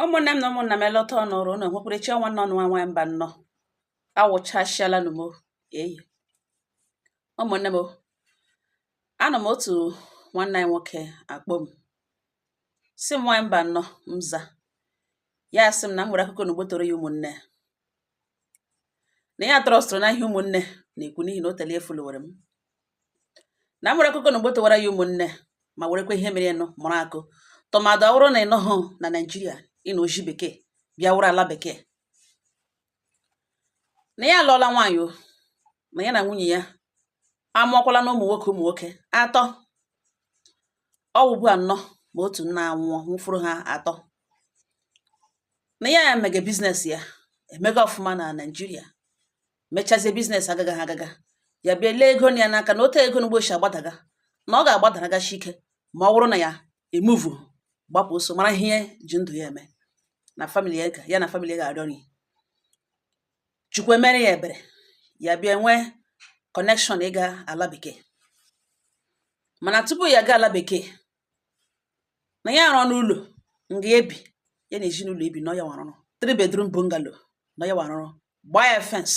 Ụmụnne m na ụmụnna m elọta ọnụrụ unu hụpụrụchi ọnwa nọ nwa nwa mba nnọọ awụchasịala nụ m eyi ụmụnne m anọ m otu nwanne anyị nwoke akpọ m si m nwanyị mba nnọọ mza ya sị m na m nwere akụkọ na ugbotoro ya ụmụnne na ya trọstụrụ na ihe ụmụnne na-ekwu n'ihi na o tele efulowere m na m nwere akụkọ na ugbotowara ya ụmụnne ma werekwa ihe mere nụ mụrụ akụ tụmadụ ọ bụrụ na ị nọghị na Naịjirịa ị na oji bekee bịa wụrụ ala bekee na ya alụọla nwaanyị o na ya na nwunye ya amụọkwala na ụmụ nwoke atọ ọ ugbu anọ ma otu nna anwụọ nwụfụrụ ha atọ na ya emege biznes ya emega ọfụma na Naịjirịa mechazie biznes agaga ha agaga ya bịa lee ego ya n'aka na ote ego n'ugbochi agbadaga na ọ ga-agbadaragachi ike ma ọ bụrụ na ya emuvu gbapụ so mara ihe ji ndụ ya eme na famili ya na famili ga-arịọ nri Chukwu emere ya ebere ya bịa nwee kọnekshọn ịga ala bekee mana tupu ya gaa ala bekee na ya arọ n'ụlọ nga ebi ya na ezinụlọ ebi nọ ya warụrụ 3 bedroom bungalow nọ ya warụrụ gbaa ya fence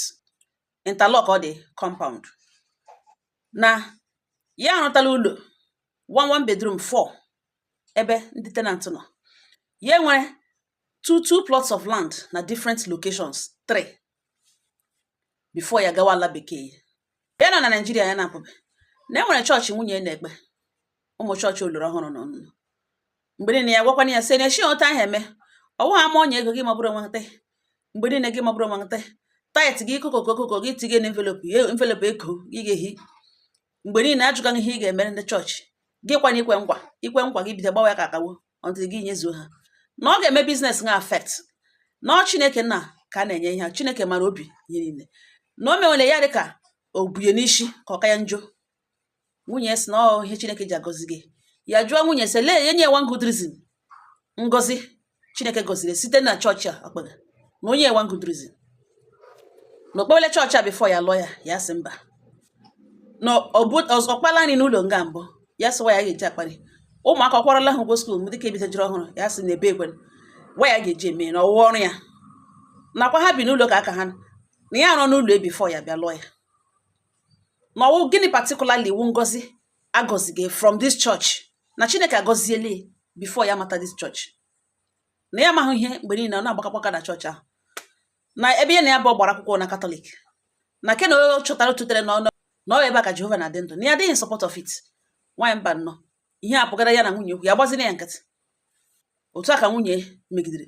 interlock ọ dị compound na ya arụtala ụlọ 1 bedroom 4 ebe ndị tenant nọ ya nwere two plots of land na different locations 3 before ya gawa ala bekee ya nọ na Naịjirịa ya na-apụbe na enwere chọọchị nwunye na-ekpe ụmụ chọọchị oloro ọhụrụ nọ mgbe niile ya gwakwana ya sị na echi otu ahụ eme ọwụ ha ma onye ego gị maọbụrụ nwete mgbe niile gị maọbụrụ nwete tait gị kokokokoko gị tinye na envelopu ego gị ga-ehi mgbe niile ajụgaghị ihe ị ga-emere ndị chọọchị gị kwana ikwe nkwa gị bido gbawa ya ka akawo ọntị gị nyezuo ha na ọ ga-eme biznes nga affect na ọ Chineke nna ka a na-enye ihe Chineke mara obi ihe niile na o mewere ya dịka obunye n'isi ka ọ ka ya njọ nwunye si na ọ ihe Chineke ji agọzi gị ya jụọ nwunye sị lee enye one good reason ngozi Chineke gọziri site na chọọchị a ọkpega na onye one good reason na okpewele chọọchị a bifo ya lụọ ya sị mba na ọkpala nri n'ụlọ nga mbụ ya sị wa ya ga-eji akparị ụmụaka ọkwarala ha ụgwọ skuul dịka ebitajiri ọhụrụ ya sị na ebe ekwe wa ya ga-eji eme na ọwụwa ọrụ ya nakwa ha bi n'ụlọ ka aka ha na ya arọ n'ụlọ ebifo ya bịa lụọ ya na ọwụ gịnị particularly wu ngozi agọzigị from this church na Chineke agọziele before ya mata this church na ya amaghị ihe mgbe niile ọ na-agbakagbaka na chọọchị ahụ na ebe ya na ya bụ gbara akwụkwọ na Katọlik na ke na o chọtara tutere na ọ ebe a ka Jehova na-adị ndụ na ya adịghị support of it nwaanyị mba nnọọ ihe apụgara ya na nwunye okwu ya gbazina ya nkịtị otu a ka nwunye megidere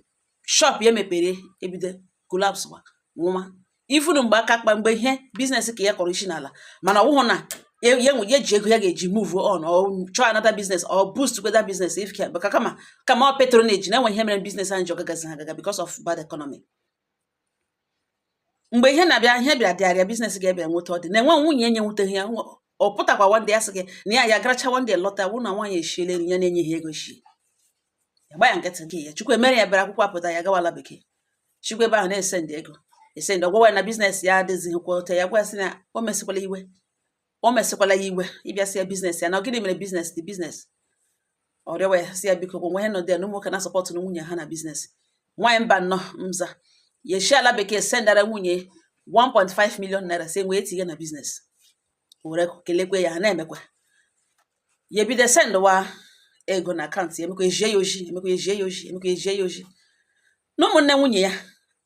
shop ya mepere ebido collapse nwụma ifunu mgbe aka kpa mgbe ihe biznes ka ya kọrọ isi n'ala mana ọwụhụ na ya ji ego ya ga-eji move on or chọọ another business or boost together business if ka kama ọ patronage na enwe ihe mere business anyị ji ọgagazi ha agaga because of bad economy mgbe ihe na-abịa ihe bịara dịarịa business ga-ebịa nweta ọ dị na enwe nwunye enye nwuteghị ya ọ pụtakwa one day ya sị gị na ya garacha one day lọta wụ na nwaanyị eshiele nri ya na-enye ha ego shi ya gba ya nkịtị nke ya Chukwu emere ya bịara akwụkwọ apụta ya gawala bekee Chukwu ebe ahụ na-ese ndị ego ese ndị ọgwụwa na biznes ya adịghị kwa ote ya gwa sị na o mesịkwala ya iwe ịbịa si ya biznes ya na gịnị mere biznes dị biznes ọ rịọwa ya si ya biko gwa nwe nọdụ ya na ụmụnwoke na sọpọtụ na nwunye ha na biznes nwaanyị mba nnọọ mza ya eshi ala bekee sendara nwunye 1.5 million naira si nwee tinye na biznes were kelekwe ya ha na-emekwa ya ebido sendwa ego na akaụntụ ya emekwa ejie ya oji na ụmụnne nwunye ya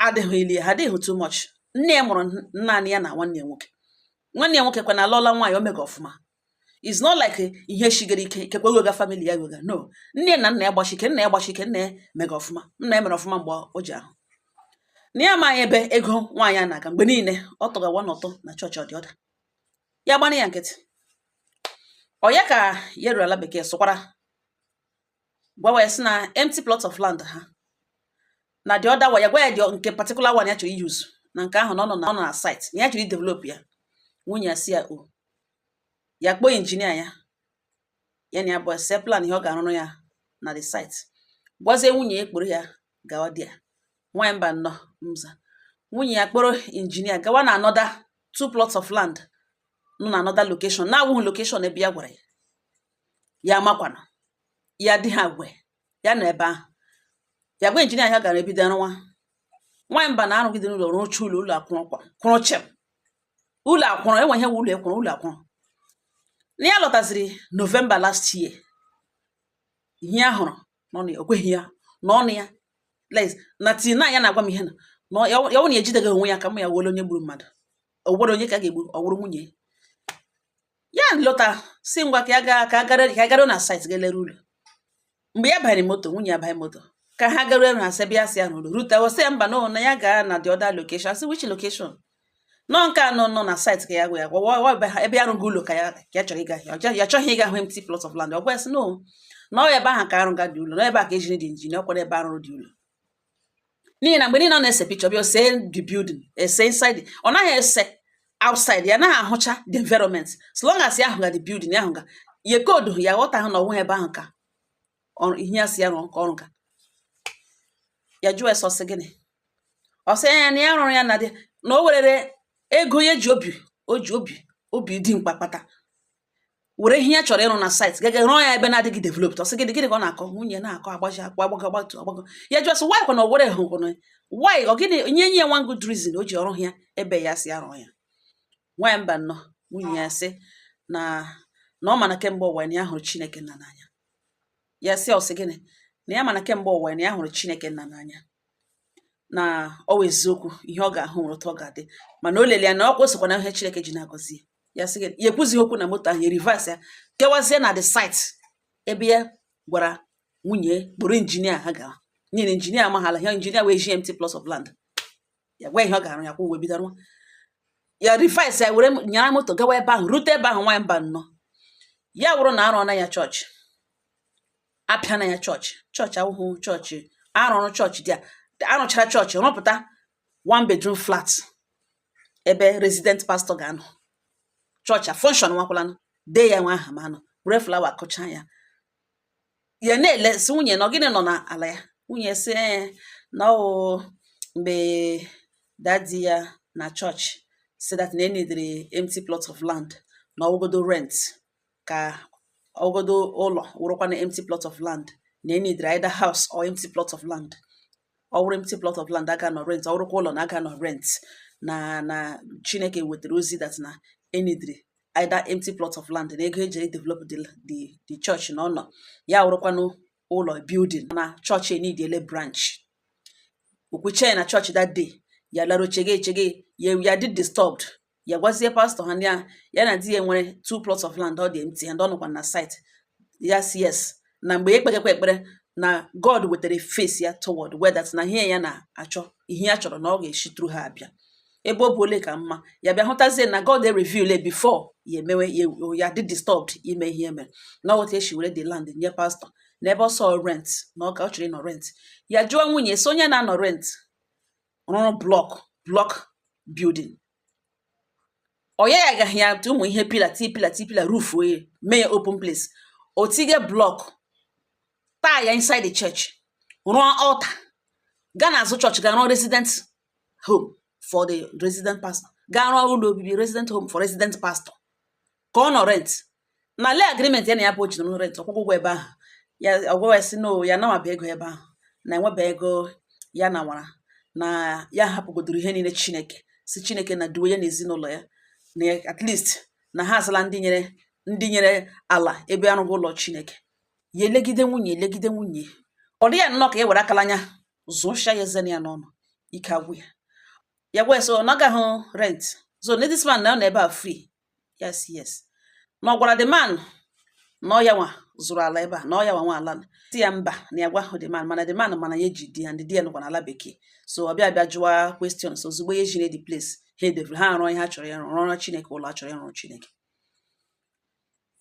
adịghị ili ha adịghị too much nne ya mụrụ naanị ya na nwanne ya nwoke kwa na alụọla nwaanyị o mega ọfụma is not like ihe shigara ike kekwe wega family ya wega no nne na nna ya gbachike nna ya mega ọfụma nna ya mere ọfụma mgbe o ji ahụ na ya amaghị ebe ego nwaanyị a na-aga mgbe niile ọ tọgawa n'ụtọ na chọọchị ọ dị ọda ya gbana ya nkịtị ọ ya ka ya ruo ala bekee sụkwara gwawa ya sị na empty plot of land ha na dị ọda wa ya gwa ya dị nke particular one ya chọrọ iyuzu na nke ahụ na ọ nọ na site na ya chọrọ idevelop ya nwunye ya si ya o ya kpọọ injinia ya na ya bụ ese plan ihe ọ ga-arụrụ ya na the site gwazie nwunye ya kporo ya gawa dị ya nwaanyị mba nnọọ mza nwunye ya kpọrọ injinia gawa na another 2 plots of land nọ na another location na-awụghị location ebe ya gwara ya makwana ya dị ha gwe ya nọ ebe ahụ ya gwa injinia ya gara ebido nwa nwanyị mba na-arụgide n'ụlọ rụcha ụlọ akwụrụ kwụrụ chem ụlọ akwụrụ enwe ihe ụlọ ekwụrụ ụlọ akwụrụ na ya lọtaziri November last year ihe ahụrụ n'ọnụ ya okweghị ya n'ọnụ ya na tina ya na-agwa m ihe na ya wụ na ejideghị onwe ya ka m ya were onye gburu mmadụ ogboro onye ka a ga-egbu ọ wụrụ nwunye ya lọta si ngwa ka ya gara na site ga-elere ụlọ mgbe ya banyere moto nwunye ya banye moto ka ha garuo na asebia si ya n'ụlọ rute wọsị ya mba no na ya gaa na the other location asị which location nọ nke anọ nọ na site ka ya gwa ya ebe ya rụgo ụlọ ka ya chọrọ ịga ya chọghị ịga hụ empty plot of land ọ gwa ya sị no na ọ ebe ahụ ka arụga dị ụlọ na ebe a ka ejiri dị injinia ọkwara ebe arụrụ dị ụlọ n'ihi na mgbe niile ọ na-ese picture bịa ose the building ese inside ọ naghị ese outside ya naghị ahụcha the environment so long as ya ahụga the building ya ahụga ye koodu ya ghọta ahụ na ọnwụ ebe ahụ ka ihe ya si ya rụọ ka ọrụ ka ya jụọ ese ọsị gịnị ọ sị ya na ya rụrụ ya na o werere ego ya ji obi dị mkpa kpata were ihe ya chọrọ ịrụ na site gaga rụọ ya ebe na-adịghị developed ọsị gịnị ka ọ na-akọ nwunye na-akọ agbaji akwa agbago ya jụọ sị why kwa na o were hụ why ọ gịnị nye ya one good reason o ji ọrụ ya ebe ya si arụ ya nwanyị mba nnọọ nwunye ya sị na ọ mana kemgbe ụwa na ya hụrụ Chineke nna n'anya ya sị ọsị gịnị na ya mana kemgbe ụwa na ya hụrụ Chineke nna n'anya na ọ wụ eziokwu ihe ọ ga-ahụ nwere otu ọ ga-adị mana o lele ya na ọ kwụsịkwa na ihe Chineke ji na-agọzi ya sị gịnị ya ekwuzighị okwu na moto ahụ ya reverse ya kewazie na the site ebe ya gwara nwunye kpụrụ injinia ha gara nyere injinia amaghala ihe injinia wee ji empty plot of land ya gwa ihe ọ ga-arụ ya kwa uwe bido nwa ya reverse ya were nyara moto gawa ebe ahụ rute ebe ahụ nwanyị mba nnọọ ya wụrụ na arụọ na ya chọọchị apịa na ya chọọchị awụhụ chọọchị arụrụ chọọchị dị arụchara chọọchị rụpụta one bedroom flat ebe resident pastor ga-anọ chọọchị a function nwakwalanụ dee ya nwa aha ma anọ were flawa kụcha ya ya na-ele si nwunye na gịnị nọ n'ala ya nwunye si na mgbe dadi ya na chọọchị si that na enidere empty plot of land na ọwụgodo rent ka ọwụgodo ụlọ wụrụkwa na empty plot of land na enidere either house or empty plot of land ọwụrụ empty plot of land aga nọ rent ọwụrụkwa ụlọ na aga nọ rent na Chineke wetara ozi that na enidere either empty plot of land na ego ejiri develop the church na ọnọ ya wụrụkwanụ ụlọ building na chọọchị enidiele branch okwuche na chọọchị that day ya laro chege ya did disturbed ya gwazie pastor ha ya na di ya nwere 2 plots of land ọ dị empty and ọnụkwa na site yes na mgbe ekpegekwa ekpere na God wetara face ya toward where that na ihe ya na-achọ ihe ya chọrọ na ọ ga-eshi through ha abịa ebe ọ bụ ole ka mma ya bịa hụtazie na God reveal before ya emewe ya did disturbed ime ihe mere na otu eshi were the land nye pastor na ebe ọsọ rent na ọ ka ọ chọrọ ịnọ rent ya jụọ nwunye so onye na-anọ rent rụrụ block building onye ya agaghị ya ụmụ ihe pila roof wee mee open place o tige block taa ya inside the church rụọ altar gaa n'azụ church ga rụọ resident home for the resident pastor gaa rụọ ụlọ obibi resident home for resident pastor ka ọ nọ rent na le agreement ya na ya bụ oji nọ rent ọkwụkwọ ụgwọ ebe ahụ ya ọgwụwa si no ya nawaba ego ebe ahụ na enweba ego ya na nwara na ya hapụgodoro ihe niile Chineke si Chineke na duwe ya na ezinụlọ ya na at least na ha azala ndị nyere ala ebe arụghị ụlọ Chineke ya elegide nwunye ọ dị ya nnọọ ka ya were akala anya zụcha ya eze ya n'ọnụ ike agwụ ya gwa so na ọ gaghị rent so this man na ọ na ebe a free yes na ọ gwara the man na ọ ya nwa zụrụ ala ebe a na ọ ya nwa ala ti ya mba na ya gwa the man mana the man mana ya ji di ya ndị di ya nọkwa n'ala bekee so ọ bịa jụwa questions ozugbo ya jiri the place ha arụ ihe ha chọrọ ya rụọ Chineke ụlọ a chọrọ ịrụ Chineke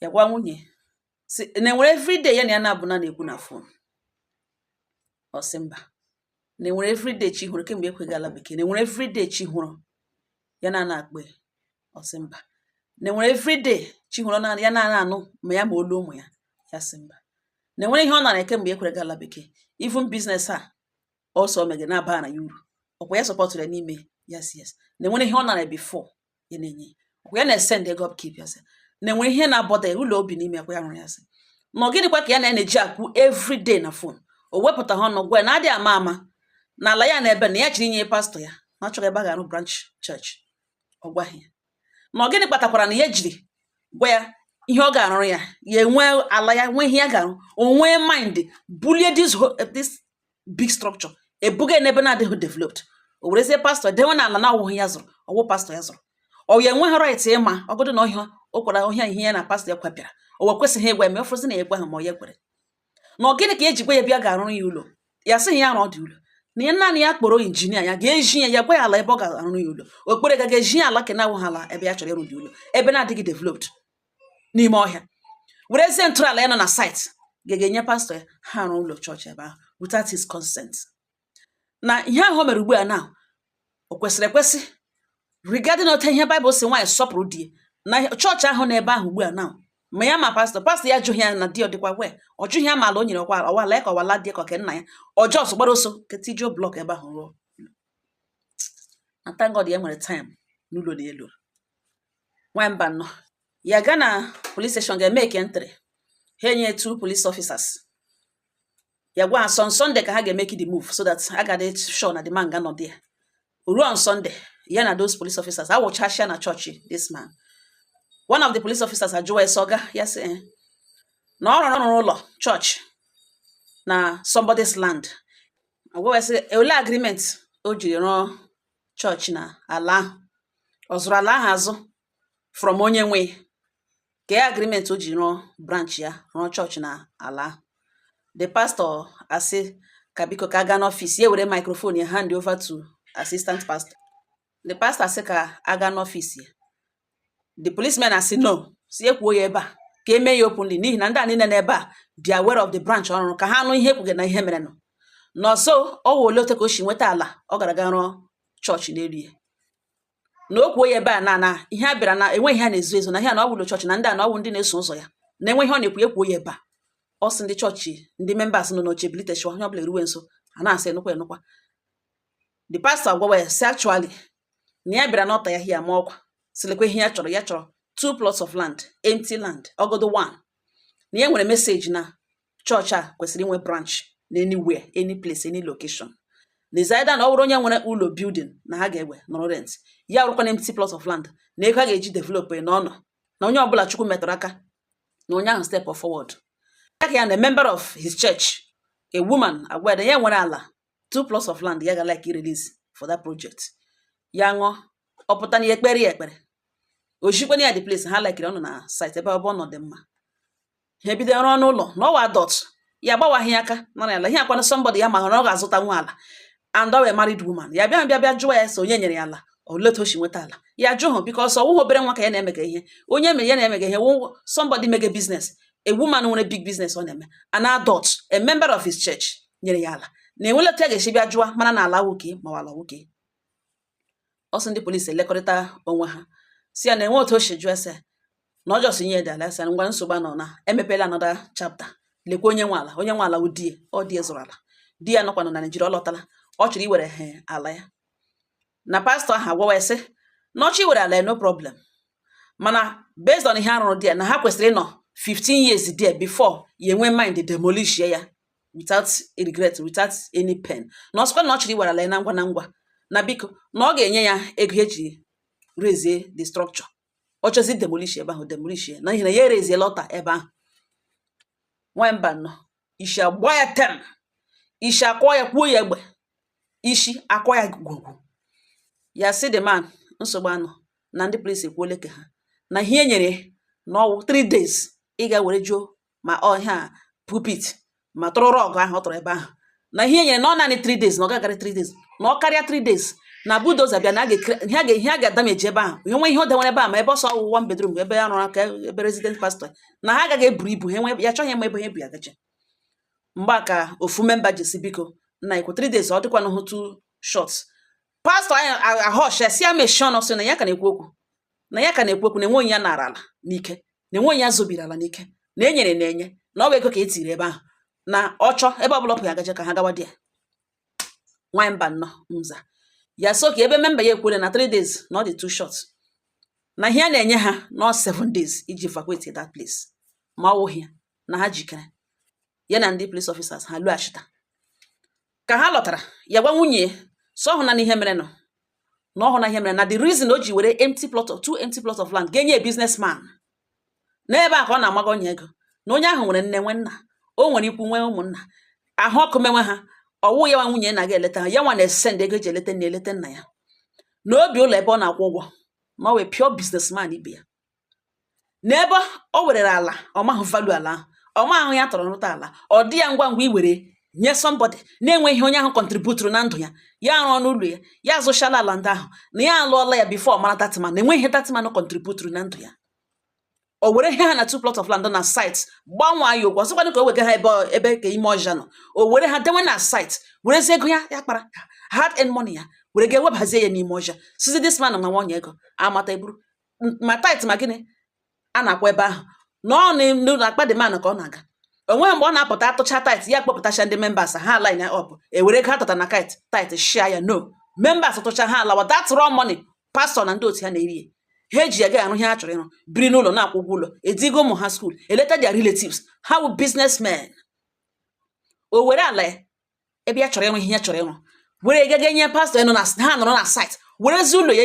ya gwa nwunye si na enwere everyday ya na ya na-abụ na-ekwu na phone ọ sị mba na enwere everyday chi hụrụ kemgbe ekweghị ala bekee na enwere everyday chi hụrụ ya na-akpe ọ sị mba na enwere everyday chi hụrụ ya na-anụ ma ya ma olu ụmụ ya sị mba na enwere ihe ọ nara kemgbe ekweghị ala bekee even business a ọsọ mege na-aba na ya uru ọkwa ya sọpọtụrụ ya n'ime yes na enwere ihe ọ nara before ya na-enye ọkwa ya na-esend ego upkeep ya sị na enwere ihe na-abọda ụlọ obi n'ime akwa ya rụrụ ya sị na ọ gịnịkwa ka ya na-eji akwụ everyday na phone o wepụta ha ọnụ gwa na adị ama ama na ala ya na ebe na ya chiri inye pastọ ya na ọ chọrọ ebe a ga-arụ branch church. Ọ gwaghị ya na ọ gịnị kpatakwara na ya jiri gwa ya ihe ọ ga-arụrụ ya ya enwe ala ya nwee ihe ya ga-arụ, o nwee mind bulie this big structure ebuga n'ebe na-adịghị developed. O werezie pastọ dewe na ala na-awụghị ya zụrụ, ọwụ pastọ ya zụrụ. Ọ ya enweghị right ịma ọgụdụ na ọhịa o kwara ọhịa ihe ya na pastọ ya kwapịara, o wekwesịghị ịgwa ya ma ọfụrụzi na ya egwa ha ma ọ ya kwere. Na ọ gịnị ka e ji gwa ya bịa ga-arụrụ ya ụlọ, ya sịghị ya na ọ dị ụlọ na ya naanị ya kpọrọ injinia ya ga-eji ya gwa ya ala ebe ọ ga-arụrụ ya ụlọ. Okpere ga-eji ya ala ka na-awụghị ala ebe ya chọrọ ịrụ dị ụlọ, ebe na-adịghị developed n'ime ọhịa. Werezie ntọala ya nọ na site ga-enye pastọ ya ha arụ ụlọ chọọchị ebe ahụ without his consent. Na ihe ahụ o mere ugbu a na o kwesịrị ekwesị regarding otu ihe Baịbụl si nwaanyị sọpụrụ di na chọọchị ahụ na ebe ahụ ugbu a na ma ya ma pastọ ya ajụghị ya na di ọ dịkwa wee, ọ jụghị ya ma ala o nyere ọwala ya ka ọwala dị ka nna ya ọjọọ gbara oso ketijo blọk ebe ahụ rụọ. Na thank God ya nwere time n'ụlọ na elu nwamba nọ ya ga na police station ga-eme ekentịrị ha enye 2 police officers ya gwa ha on Sunday ka ha ga-emeki the move so that a ga-adị sure na the man ga nọ there. Ruo on Sunday ya na those police officers awụchasịa na chọọchị this man. One of the police officers ajụwa ese ọga ya sị na ọ rụrụ ụlọ chọọchị na somebody's land. Agwa sị ole agreement o jiri rụọ chọọchị na ala ahụ, ọ zụrụ ala ahụ azụ from onye nwe ka ya agreement o ji rụọ branch ya rụọ chọọchị na ala ahụ. The pastor asị ka biko ka aga n'ọfịs ya were microphone ya hand over to assistant pastor. The pastor asị ka aga n'ọfịs ya. The policeman asị no, si ekwuo ya ebe a ka eme ya openly n'ihi na ndị a niile n'ebe a be aware of the branch ọrụ ka ha nụ ihe ekwuge na ihe mere nọ. Nọọsọ ọ wụ ole ote ka o si nweta ala ọ gara aga rụọ chọọchị n'elu ya. Na o kwuo ya ebe a na ihe a bịara na enweghị ha na-ezo ezo na ihe na ọ wụlụ chọọchị na ndị a na ọ wụ ndị na-eso ụzọ ya na enweghị ọ na-ekwu ekwuo ya ebe a. Ọ sị ndị chọọchị ndị members nọ n'oche biliteshwa onye ọbụla eruwe nso a na-asị enukwa. The pastor gwawa ya si actually na ya bịara n'ọta ya hia ma ọkwa silekwa ihe ya chọrọ 2 plots of land, empty land, ọgodo 1 na ya nwere message na chọọchị a kwesịrị inwe branch na anywhere, any place, any location. Nezaida na ọ bụrụ onye nwere ụlọ building na ha ga-ewe nọrọ rent ya rụkwa na empty plot of land na ego a ga-eji develop na ọnọ na onye ọbụla Chukwu metụrụ aka na onye ahụ step forward. Ya na a member of his church, a woman agwa ya nwere ala 2 plots of land ya ga like release for that project. Ya ṅụọ ọpụta na ya ekpere o jikwana ya the place ha like ọnụ na site ebe ọ bụ ọnọdụ mma. Ha ebido ọrụ ọnụ ụlọ na ọwa adult ya gbawaghị aka nara ala ihe akwana somebody ya ma ọ ga-azụta nwa ala and ọ wee married woman ya bịa jụọ ya so onye nyere ya ala oleta o si nweta ala ya jụ hụ because ọwụghị obere nwa ka ya na-emega ihe onye mere ya na-emega ihe somebody mega business, a woman nwere big business ọ na-eme, an adult, a member of his church nyere ya ala na enweleta ya ga-esi bịa jụọ mana na ala nwoke ma ala nwoke. Ọsọ ndị polisi elekọrịta onwe ha si ya na enwe otu o si jụọ ese na ọ jọsị nye dị ala ese ngwa nsogbu nọ na emepela another chapter. Lekwa onye nwe ala udie ọ die zụrụ ala di ya nọkwa nọ na Nigeria ọ lọtala ọ chọrọ iwere ala ya. Na pastọ ahụ agwawa ese na ọchị iwere ala ya no problem mana based on ihe arụrụ dị na ha kwesịrị ịnọ 15 years there before you enwe mind demolish ya without regret, without any pain. Na ọsịkwa na ọ chọrọ iwere ala ya na ngwa na biko na ọ ga-enye ya ego eji raise the structure. Ọ chọzi demolish ebe ahụ demolish ya na ihe na ya raise lọta ebe ahụ. Nwamba nọ ishi agba ya tem, ishi akọ ya kwuo ya egbe, ishi akọ ya gwugwu ya si the man nsogbu anọ na ndị polisi ekwuole ke ha na ihe nyere na ọwụ 3 days ị ga-were jụọ ma ọhịa pulpit ma tụrụ rọgụ ahụ ọ tụrụ ebe ahụ na ihe nyere na ọ naanị 3 days na ọ gaghara 3 days na ọ karịa 3 days na budoza bịa na ihe a ga-adameji ebe ahụ enwe ihe o denwere ebe ahụ ma ebe ọsọ ọwụ 1 bedroom ebe ya rụrụ aka ebe resident pastor na ha agaghị eburu ibu ya chọghị eme ebe ihe bụ ya gache. Mgbe a ka ofu memba jesi biko na ikwu 3 days ọ dịkwa n'hụ 2 shots. Pastọ anyị ahọsha si ya mechie ọnụ sị na ya ka na-ekwu okwu na enwe onye ya nara ala n'ike na enwe onye ya zobiri ala n'ike na enyere na-enye na ọ bụ ego ka e tiri ebe ahụ na ọchọ ebe ọbụla ọpụ ya gaje ka ha gawa dị ya. Nwamba nnọ nza ya so ka ebe memba ya ekwere na 3 days na ọ dị 2 shots na ihe a na-enye ha na 7 days iji evacuate that place ma ọ wụghị ya na ha jikere ya na ndị police officers ha lụghachita ka ha lọtara ya gwa nwunye so hụ na n'ihe mere nọ na ọhụ na ihe mere na the reason o ji were two empty plot of land ga-enye businessman n'ebe a ka ọ na-amaga onye ego na onye ahụ nwere nne nwe nna o nwere ikwu nwe ụmụnna ahụ ọkụ menwe ha ọwụ ya nwa nwunye na ga-eleta ha ya nwa na-esend ego eji eleta nna ya na obi ụlọ ebe ọ na-akwụ ụgwọ ma ọ wee pure businessman ibe ya n'ebe o werere ala ọ mahụ value ala ahụ ọ mahụ ya tọrọ nrụta ala ọ dị ya ngwa ngwa iwere nye somebody na-enweghị onye ahụ contributuru na ndụ ya ya arụ ọnụ ụlọ ya azụchala ala ndị ahụ na ya alụọla ya before mara datman na enweghị datman contributuru na ndụ ya o were ihe ha na 2 plot of land na site gbanwee ya ụgwọ sịkwanụ ka o wega ha ebe ka ime ọja nọ o were ha dewe na site werezi ego ya kpara hard earned money ya were ga-ewebhazie ya n'ime ọja sizi this man ma nwanye ego amata eburu ma tit ma gịnị a na-akwa ebe ahụ n'ụlọ akpa dị man ka ọ na-aga onweghị mgbe ọ na-apụta atụcha tit ya kpọpụtacha ndị members ha line ya up ewere ego ha tata na tit shia ya no members tụcha ha alawa that raw money pastor na ndị otu ha na-eri ha eji ya ga arụ ihe ha chọrọ ịrụ biri n'ụlọ na-akwụ ụgwọ ụlọ edigo ụmụ ha school eleta their relatives ha wụ businessmen o were ala ya ebe ya chọrọ ịrụ ihe ya chọrọ ịrụ were ego ga-enye pastor nọ na ha nọrọ na site werezi ụlọ ya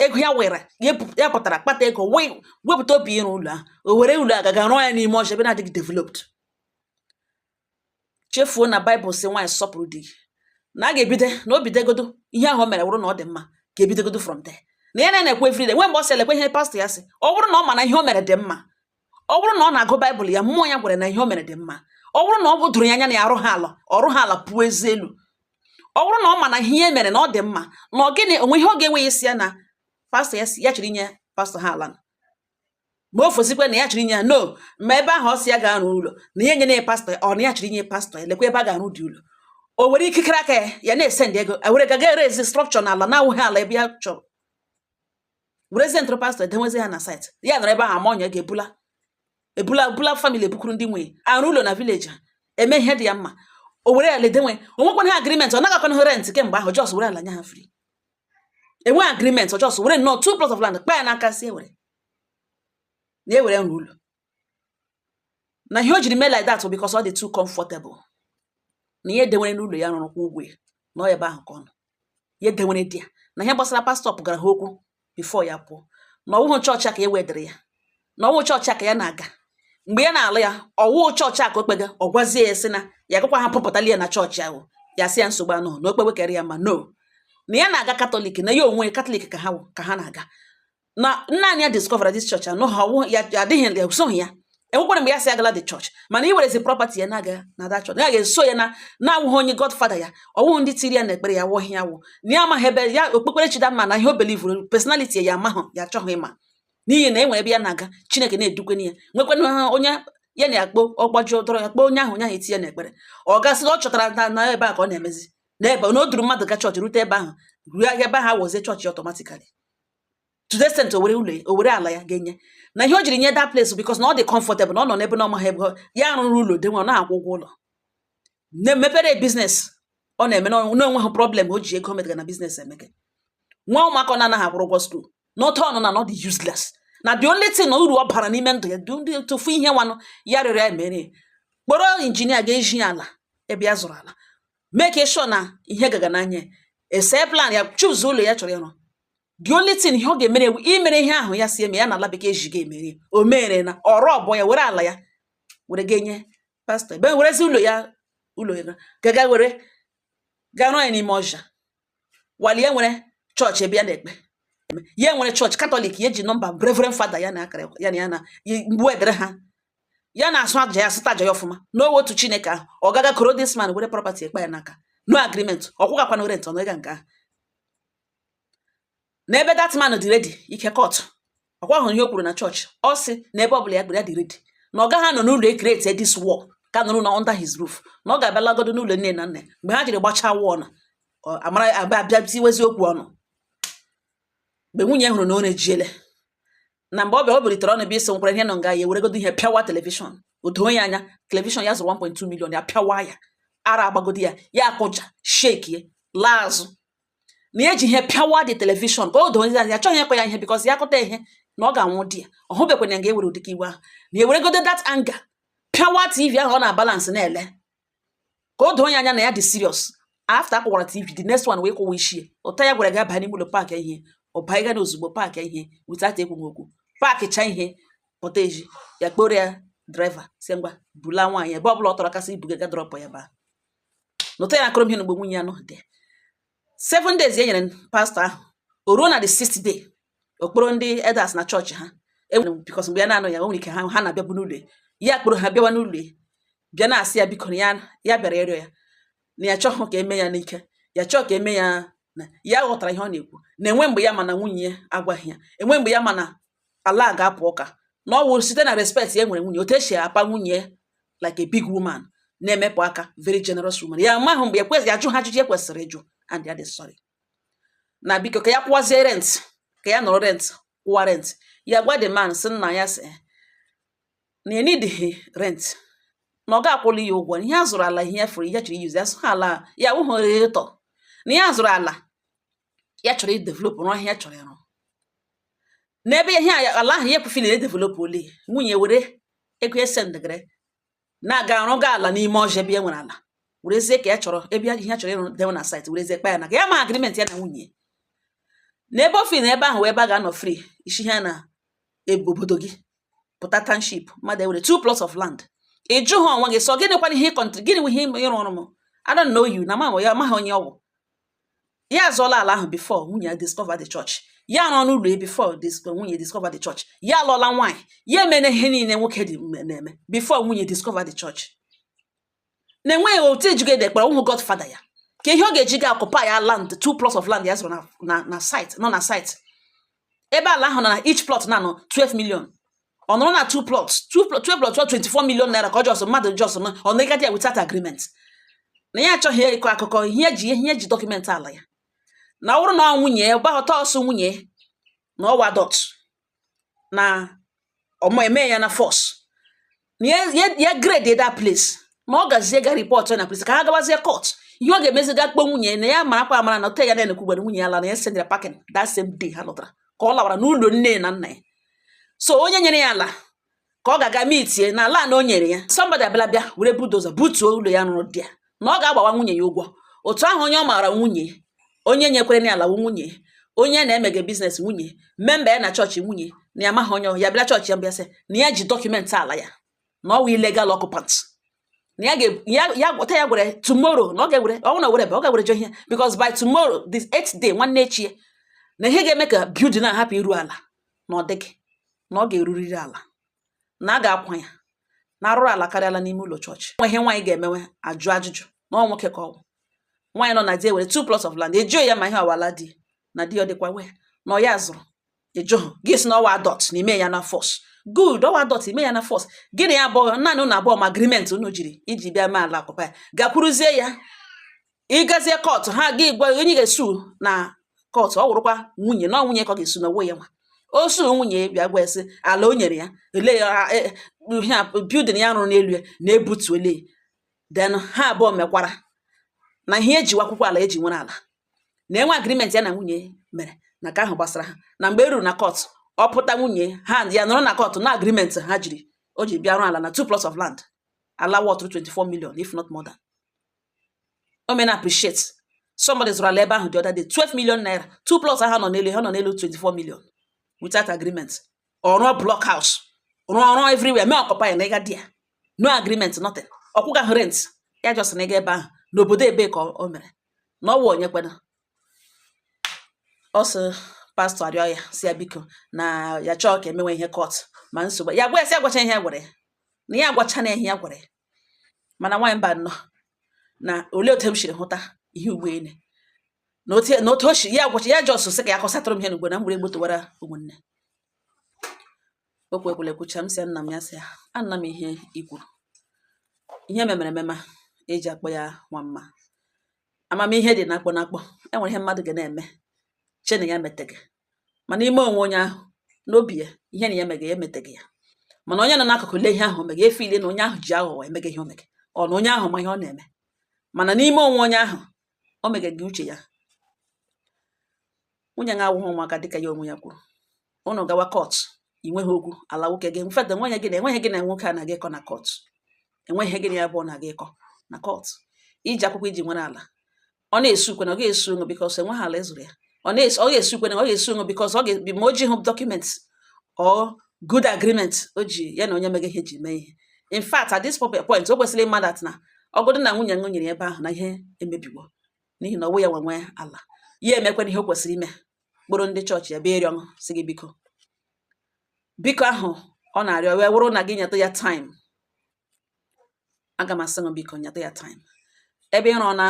ego ya were ya pụtara kpata ego wepụta obi ịrụ ụlọ ahụ o were ụlọ agaga rụọ ya n'ime ọcha ebe na-adịghị developed chefuo na Bible sị nwaanyị sọpụrụ di na a ga-ebido na obidogodo ihe ahụ o mere wụrụ na ọ dị mma ga-ebidogodo from there na ya na-ekwe everyday nwe mgbe ọ sị elekwe ihe pastọ ya sị ọ bụrụ na ọ ma na ihe o mere dị mma ọ bụrụ na ọ na-agụ Baịbụl ya mmụọ ya gwara na ihe o mere dị mma ọ bụrụ na ọ bụ doro ya anya na ya ọrụ ha ala pụọ ezi elu ọ bụrụ na ọ ma na ihe mere na ọ dị mma na ọ gịnị onwe ihe ọ ga-enwe isi ya na pastọ ya chịrị inye pastọ ha ala ma o fosikwe na ya chịrị inye ya no ma ebe ahụ ọ sị ya ga-arụ ụlọ na ihe nye pastọ ọ na ya chịrị inye pastọ ya lekwa ebe a ga-arụ dị ụlọ o were ikikere aka ya na-esend ego were gaga erezi strọkchọ na ala na-awụghị ala ebe ya chọrọ werezie ntụrụ pastọ edenwezi ha na site ya nọrọ ebe ahụ ama onye ga-ebula famili ebukuru ndị nwunye arụ ụlọ na vileji ha eme ihe dị ya mma o were ala edenwe onwekwana ha agrimenti ọ naghị akwana rent kemgbe ahụ jos were ala nye ha free enwe agrimenti jos were nnọọ 2 plot of land kpa ya n'aka si ewere nrụ ụlọ na ihe o jiri mee like that because ọ dị too comfortable na ihe edenwere n'ụlọ ya rụrụ kwa ụgwọ ya na ebe ahụ ka ọ nọ ya edenwere dị ya na ihe gbasara pastọ gara ha okwu before ya pụọ na ọwụhụ chọọchị a ka e wedere ya na ọwụ chọọchị a ka ya na-aga mgbe ya na-alụ ya ọwụ chọọchị a ka o kpega ọ gwazie ya sị na ya gakwa ha pụpụtali ya na chọọchị ahụ ya sị ya nsogbu anọ na okpegbe kere ya ma no na ya na-aga katọlik na ya onwe katọlik ka ha na-aga na nna anyị ya discover this church anọ ha ọwụ ya adịghị ya soghị ya enwekwara mgbe ya sị agala the church mana i werezi property ya na-aga na that church ya ga-eso ya na-awụghị onye godfather ya ọwụ ndị tiri ya na ekpere ya wụghị ya wụ na ya amaghị ebe ya okpukpere chidamma na ihe o belivuru personality ya amahụ ya achọghị ịma n'ihi na enwere ebe ya na-aga Chineke na-edukweni ya nwekwana onye ya na-akpọ ọgbaji dọrọ ya kpọọ onye ahụ etinye na ekpere ọ gasị ọ chọtara na ebe a ka ọ na-emezi n'ebe na o duru mmadụ ga chọọchị rute ebe ahụ ruo ebe ha wozie chọọchị automatically to the extent o were ala ya ga-enye na ihe o jiri nye that place because na ọ dị comfortable na ọ nọ n'ebe na ọmaghị ebe ya rụrụ ụlọ dị nwa ọ na-akwụ ụgwọ ụlọ na-emepere biznes ọ na-eme n'onwe ha problem o ji ego metara na biznes emeke nwa ụmụaka ọ na-anaghị akwụrụ ụgwọ school n'otu ọnụ na dị useless na the only thing na uru ọ bara n'ime ndụ ya dị tụfu ihe nwanụ ya rịọrọ ya mere kpọrọ injinia ga-eji ala ebe ya zụrụ ala make sure na ihe gaga n'anya ese plan ya choose ụlọ ya chọrọ ịrụ the only thing ihe ọ ga-emere ewu imere ihe ahụ ya si eme ya na ala bekee eji ga-emere o mere na ọrụ ọbụ ya were ala ya were ga-enye pastọ ebe werezi ụlọ ya gaga were ga rụọ ya n'ime ọja wali ya nwere chọọchị ebe ya na-ekpe ya nwere chọọchị katọlik ya eji nọmba reverend fada ya na akara ya na mgbe edere ha ya na-asụ aja ya asụta aja ya ọfụma n'owe otu Chineke ahụ ọ gaga koro this man were property ekpe ya n'aka no agreement ọkwụgakwana rent ọnụ ịga nke ahụ n'ebe that man dị ready ike kọtụ ọkwa ahụ ihe o kwuru na chọọchị ọ sị na ebe ọbụla ya gbere ya dị ready na ọ gaghị anọ n'ụlọ ekrete this wall ka nọrụ na under his roof na ọ ga-abịalagodo n'ụlọ nne na nna mgbe ha jiri gbachaa wall na amara abịaziwezi okwu ọnụ mgbe nwunye hụrụ na ọ na-ejiele na mgbe ọ bilitere ọnụ bụ isi nkwere ihe nọ nga ya weregodo ihe pịawa telivishọn odo onye anya telivishọn ya zụrụ 1.2 million ya pịawa ya ara agbagodi ya akụja shake laa azụ na eji ihe pịawa dị telivishọn ka o doo ya achọghị ekwe ya ihe bikọs ya akụta ihe na ọ ga-anwụ di ya ọ hụbekwana ya ga-ewere ụdịka iwe ahụ na eweregodo that anger pịawa tv ahụ ọ na-abalansị na-ele ka o doo onye anya na ya dị serious. After akwụwara TV, the next one wee kwụwa ichie. Ụta ya gwara gị aba n'ime ụlọ paakị ihe. Ọ banyega n'ozugbo paakị ihe without ekwughị okwu. Paakị cha ihe pụta eji ya kpọrọ ya driver si ngwa bula nwaanyị ebe ọbụla ọ tọrọ kasị ibuga ga drọpụ ya baa. N'ụta ya na-akọrọ m ihe na mgbe nwunye ya nọ dị. 7 days e nyere pastọ ahụ. O ruo na the 6th day, okporo ndị elders na chọọchị ha. Because mgbe ya na-anọ ya, o nwere ike ha na-abịabu n'ụlọ ya kpọrọ ha bịawa n'ụlọ bịa na-asị ya biko ya bịara ịrịọ ya na ya chọghị ka eme ya n'ike, ya chọọ ka eme ya na ya ghọtara ihe ọ na-ekwu, na-enwe mgbe ya mana nwunye ya agwaghị ya, enwe mgbe ya mana ala ga-apụ ụka, na ọ wụ site na respect ya nwere nwunye, otu esi apa nwunye like a big woman, na-emepụ aka very generous woman. Ya mahụ mgbe ya jụ ha ajụjụ ekwesịrị ịjụ, and ya dị sorry na biko ka ya kwụwazie rent, ka ya nọrọ rent kwụwa rent. Ya gwa the man sị nna ya sị na ya nidịghị rent, na ọ ga-akwụli ya ụgwọ, ihe a zụrụ ala ihe ya furu ihe chọrọ iyuzi asụ ala ya wụghị ịtọ, na ya zụrụ ala ya chọrọ idevelop rụọ ihe ya chọrọ ịrụ n'ebe ihe ala ahụ ya ekwufili edevelop ole. Nwunye were ego esendegere na-aga arụga ala n'ime ọjọọ ebe ya nwere ala, werezie ka ya chọrọ ebe ihe ya chọrọ ịrụ dewe na site, werezie kpa ya na ya ma agreement ya na nwunye n'ebe ofi na ebe ahụ ebe a ga-anọ free isi ha na obodo gị pụta township mmadụ ewere 2 plots of land. Ị jụ ha onwe gị sọ gịnị kwana ihe kọntrị gịnị ihe ịrụ ọrụ m, I don't know you, na ma ya amaghị onye ọgwụ. Ya azụọla ala ahụ before nwunye ya discover the church, ya nọ n'ụlọ ya before nwunye discover the church, ya alụọla nwaanyị, ya emene ihe niile nwoke dị na-eme before nwunye discover the church. Na-enweghị otu ejigo ede kpara ụmụ godfather ya ka ihe ọ ga-eji ga akụpa ya land 2 plots of land ya zụrụ na site nọ na site ebe ala ahụ na each plot na-anọ 12 million. Ọ nọrọ na 2 plots 12 plots 24 million naira ka ọ jọsọ mmadụ jọsọ na ọ na-egadi ya without agreement. Na ya achọghị ịkọ akụkọ ihe eji dọkụmentị ala ya, na ọ bụrụ na nwunye gbahọta ọsọ nwunye na ọwa dot na ọmụ eme ya na force na ya grade that place, na ọ gazie ga report na place ka ha gawazie court. Ihe ọ ga-emezi ga kpọ nwunye na ya marakwa amara na ote ya na-enekwu gbere nwunye ala na ya sendere parking that same day ha lọtara ka ọ lawara n'ụlọ nne na nna ya. So onye nyere ya ala ka ọ ga-aga mitie na ala na o nyere ya, somebody abịala bịa were bulldozer butuo ụlọ ya nụrụ dị ya, na ọ ga-agbawa nwunye ya ụgwọ. Otu ahụ onye ọ maara nwunye, onye nyekwere ya ala nwunye, onye na-emege biznes nwunye, memba ya na chọọchị nwunye, na ya maghị onye ọ ya bịara chọọchị ya mbịa sị na ya ji dọkụmentị ala ya na ọ wụ illegal occupant, na ya gwọta ya gwere tomorrow na ọ ga-ewere ọ na were ọ ga-were jo ihe because by tomorrow this 8th day nwanne echi na ihe ga-eme ka building a hapụ iru ala na ọ dịghị na ọ ga-eruriri ala na a ga-akwa ya na arụrụ ala karịala n'ime ụlọ chọọchị. Nwe ihe nwaanyị ga-emewe ajụ ajụjụ na ọ nwoke ka ọ bụ nwaanyị nọ na di ewere 2 plots of land ejuo ya ma ihe awala di na di ọ dịkwa wee na ọ ya zụrụ ejughị gị si na ọwa dot na ime ya na force. Good, ọwa dot ime ya na force gịnị ya abụọ naanị ụnụ abụọ ma agreement unu jiri iji bịa mee ala akụpa ya gakwuruzie ya ịgazie court ha gị gwa onye ga-esu na court ọ wụrụkwa nwunye na nwunye ka ọ ga-esu na onwe ya nwa o su nwunye bịa gwa esi ala o nyere ya ele ya building ya rụrụ n'elu ya na-ebutu ele then ha abụọ mekwara na ihe ejiwa akwụkwọ ala eji nwere ala na-enwe agreement ya na nwunye mere na ka ahụ gbasara ha na mgbe eruru na court ọ pụta nwunye ha ya nọrọ na court na agreement ha jiri o ji bịa rụọ ala na 2 plots of land ala worth 24 million if not more than. O may appreciate somebody zụrụ ala ebe ahụ the other day 12 million naira 2 plots ha nọ n'elu 24 million without agreement. Or no block house rụọ everywhere mee ọkọpa ya na ịga di ya no agreement nothing ọkwụga rent ya just na ịga ebe ahụ n'obodo ebe ka o mere na ọwụ onye kwena ọsọ pastọ arịọ ya si ya biko na ya chọọ ka emewe ihe court ma nsogbu ya gwa ya si agwacha ihe ya gwere na ya agwacha na ihe ya gwere mana nwaanyị mba nnọọ na olee otu m siri hụta ihe ugboene na otu ochi ya gwacha ya jọsụ sị ka ya kọsatụrụ m ihe n'ugbo na m were gbotowara ụmụnne okwu ekwucha m si nna m ya sị ya anna m ihe ikwuru ihe memere emema eji akpọ ya nwamma amamihe dị na-akpọ enwere ihe mmadụ ga na-eme chena ya meteghị mana ime onwe onye ahụ n'obi ya ihe na ya mege ya emeteghị ya mana onye nọ n'akụkụ lee ihe ahụ mege efe ile na onye ahụ ji aghụghọ emege ihe omege ọ na onye ahụ ma ihe ọ na-eme mana n'ime onwe onye ahụ o mege gị uche ya. Nwunye nga awụghị ụmụaka dịka ya onwe ya kwuru ụnụ gawa court inweghị okwu ala nwoke gị mfeda enweghị gị na nwoke a na-aga ịkọ na court enweghị gị na ya bụ na-aga ịkọ na court iji akwụkwọ iji nwere ala. Ọ na-esu kwene, ọ ga-esu ṅụ because enweghị ala ezuru ya. Ọ ga-esu kwene, ọ ga-esu ṅụ because ọ ga-ebi ma o ji hụ documents or good agreement o ji ya na onye mege ihe ji mee ihe. In fact, at this point o kwesịrị ịma that na ọgụdụ na nwunye ṅụ nyere ebe ahụ na ihe emebiwo n'ihi na ọwụ ya nwe ala. Ya emekwana ihe o kwesịrị ime, kpụrụ ndị chọọchị ya bịa ịrịọ ṅụ sị gị biko ahụ ọ na-arịọ wee wụrụ na gị nyetụ ya time. Aga m asị ṅụ biko nyetụ ya time. Ebe ịrọ na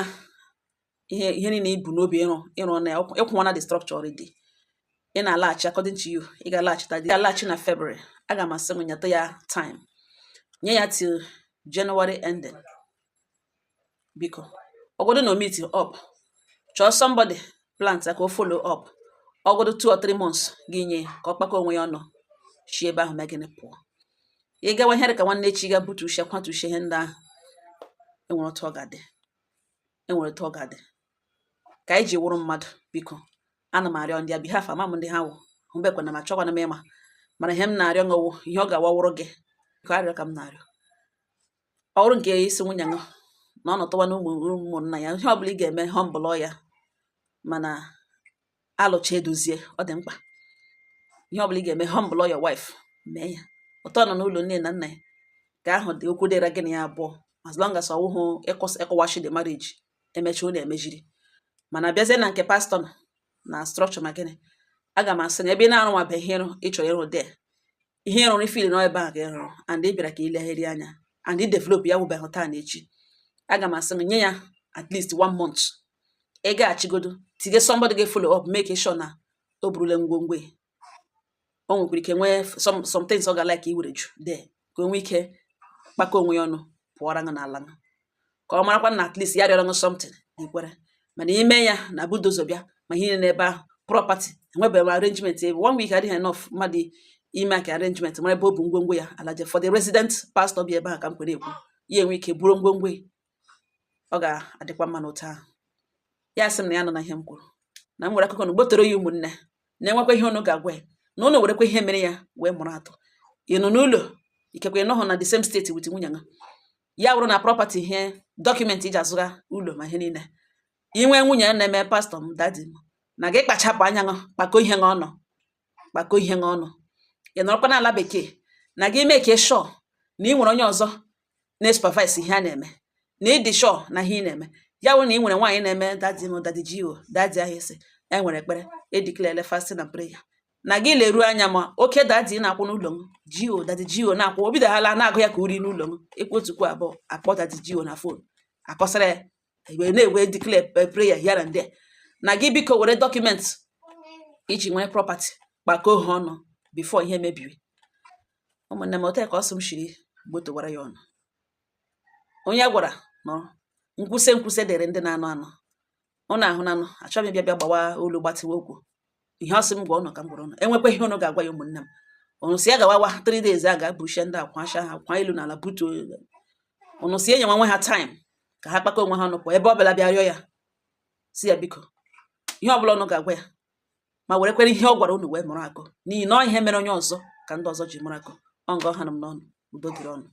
ihe niile ibu n'obi ịrụ na ịkwụnwana the structure already. Ị na-alaghachi according to you, ị ga-alaghachi na February. Aga m asị ṅụ nyetụ ya time. Nye ya till January ending. Biko ọgọdụ na meet up, chọọ somebody plant ka o follow up. Ọgọdụ 2 or 3 months gị nye ka ọ kpakọ onwe ya ọnụ shi ebe ahụ megịnị pụọ. Ị gawa ihe ka nwanne echi ga-butu uche kwatu uche ihe ndị ahụ. Enwere otu ọ ga-adị ka anyị ji wụrụ mmadụ. Biko ana m arịọ ndị behalf ama m ndị ha wụ mbekwa na m achọkwana m ịma mana ihe m na-arịọ ṅụwụ ihe ọ ga-awawụrụ gị ka arịọ ka m na-arịọ. Ọrụ nke isi nwunye ṅụ na ọ nọtụwa na ụmụnna ya, ihe ọbụla ị ga-eme humble ya mana alụcha edozie. Ọ dị mkpa ihe ọbụla ị ga-eme humble your wife mee ya. Ụtọ nọ n'ụlọ nne na nna ya ka ahụ dị okwu dịra gị na ya abụọ, as long as ọwụhụ ịkọwashi the marriage emechi ọ na-emejiri. Mana bịazie na nke pastọ na structure ma gịnị, aga m asị na ebe ị na-arụnwabeghị ihe ị chọrọ ịrụ de ihe ịrụrụ ifili na ebe ahụ ka ịrụrụ and ị bịara ka ilegharị anya and ị develop ya wụbeghị taa na echi. Aga m asị nye ya at least 1 month. Ị ga-achịgodo tinye somebody ga-follow up, make sure na o burule ngwongwo. O nwekwara ike nwee some things ọ ga-like iwere ju de ka o nwee ike kpakọ onwe ya ọnụ pụọra ṅụ n'ala ṅụ ka ọ marakwa na at least ya rịọrọ ṅụ something ikwere. Mana ime ya na bulldozer bịa ma ihe n'ebe ahụ property enwebeghị arrangement ebe 1 week adịghị enough mmadụ ime aka arrangement mara ebe o bu ngwongwo ya alaje for the resident pastor bi ebe ahụ ka m kwere ekwu ya enwe ike buru ngwongwo. Ọ ga-adịkwa mma n'otu ahụ. Ya sị m na ya nọ na ihe m kwuru na m nwere akụkọ na gbotoro ya ụmụnne na-enwekwa ihe unu ga-agwa ya na unu werekwa ihe mere ya wee mụrụ atụ. Ị nọ n'ụlọ ikekwe nọhụ na the same state with nwunye ṅụ ya wụrụ na property ihe document iji azụga ụlọ ma ihe niile. Inwe nwunye na-eme pastọ m dadi m na gị kpachapụ anya ṅụ kpakọ ihe ṅụ ọnụ. Ị nọrọkwa n'ala bekee na gị mee ka sure na ị nwere onye ọzọ na-supervise ihe a na-eme na ị dị sure na ihe ị na-eme. Ya wụ na ị nwere nwaanyị na-eme dadi m dadi G.O dadi ahụ isi enwere ekpere edeclare fasting and prayer na gị leruo anya ma oke dadi na-akwụ n'ụlọ m G.O dadi G.O na-akwụ o bidoghala na-agụ ya ka uri n'ụlọ m ekwu otukwu abụọ akpọ dadi G.O na fon akọsara ya wee na-ewe declare prayer here and there. Na gị biko were document iji nwee property kpakọọ ha ọnụ before ihe mebiri. Ụmụnne m otu ka ọ sị m shiri gbotowara ya ọnụ. Onye a gwara nọ nkwuse dịrị ndị na-anụ anụ. Ọ na-ahụ nanụ achọghị m bịa gbawa olu gbatịwa okwu. Ihe ọ sị m gwa ọnụ ka m gwara ọnụ. Enwekwa ihe ọnụ ga-agwa ya ụmụnne m. Ọnụ si ya gawawa 3 days a ga-abụchie ndị akwacha ha kwa ilu n'ala butuo. Ọnụ si enye nwe ha time ka ha kpakọ onwe ha ọnụ kwa ebe ọ bụla bịa rịọ ya si ya biko ihe ọbụla ọnụ ga-agwa ya ma werekwere ihe ọ gwara unu wee mụrụ akọ n'ihi na ọ ihe mere onye ọzọ ka ndị ọzọ ji mụrụ akọ. Ọ nga ọ ha nọ m n'ọnụ udo dịrị ọnụ.